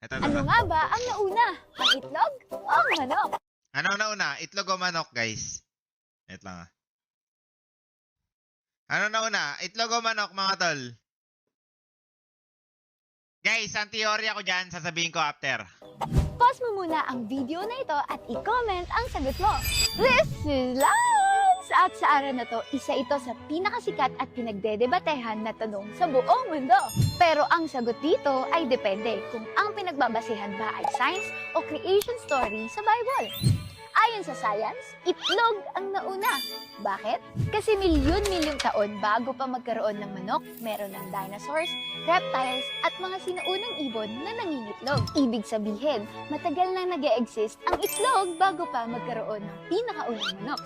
Ito. Ano nga ba ang nauna? Ang itlog o ang manok? Ano nauna? Itlog o manok, guys? Wait lang ah. Ano nauna? Itlog o manok, mga tol? Guys, ang teorya ko dyan, sasabihin ko after. Pause mo muna ang video na ito at i-comment ang sagot mo. This is Lance! At sa araw na to, isa ito sa pinakasikat at pinagdedebatehan na tanong sa buong mundo. Pero ang sagot dito ay depende kung ang pinagbabasehan ba ay science o creation story sa Bible. Ayon sa science, itlog ang nauna. Bakit? Kasi milyon-milyong taon bago pa magkaroon ng manok, meron ng dinosaurs, reptiles, at mga sinaunang ibon na nangingitlog. Ibig sabihin, matagal na nag-e-exist ang itlog bago pa magkaroon ng pinakaunang manok.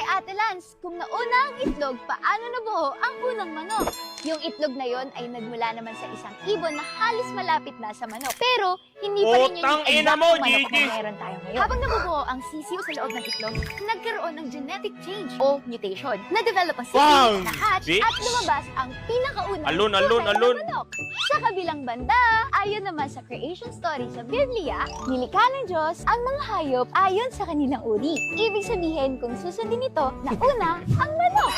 Ate Lance, kung nauna ang itlog, paano nabuo ang unang manok? Yung itlog na yon ay nagmula naman sa isang ibon na halos malapit na sa manok. Pero, hindi pa rin yun yung exact manok na meron tayo ngayon. Habang nabubuo ang sisiw sa loob ng itlog, nagkaroon ng genetic change o mutation. Na-develop ang sisiw, na-hatch, at lumabas ang pinakaunang tunay na manok. Sa kabilang banda, ayon naman sa creation story sa Biblia, nilikha ng Diyos ang mga hayop ayon sa kanilang uri. Ibig sabihin, kung susundin ito, nauna ang manok.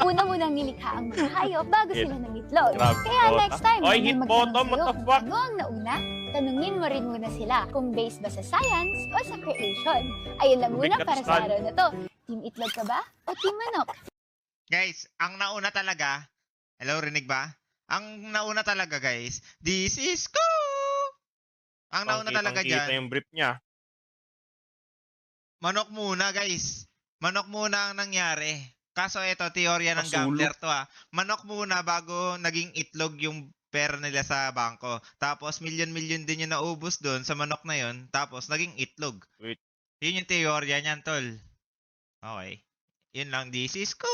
Una munang nilikha ang mga hayop bago sila nangitlog. Kaya next time, may magtanong sa'yo kung ano ang nauna, tanungin mo rin muna sila kung based ba sa science o sa creation. Ayun lang muna para sa araw na to. Team itlog ka ba o team manok? Guys, ang nauna talaga, hello, rinig ba? Ang nauna talaga, guys, this is ko! Ang nauna talaga dyan, Kita yung brief niya. manok muna, guys. Manok muna ang nangyari. Kaso ito, teorya ng gambler to ah. Manok muna bago naging itlog yung pera nila sa bangko. Tapos, milyon-milyon din yung naubos doon sa manok na yon. Tapos, naging itlog. Wait. Yun yung teorya niyan, tol. Okay. Yun lang, this is ko!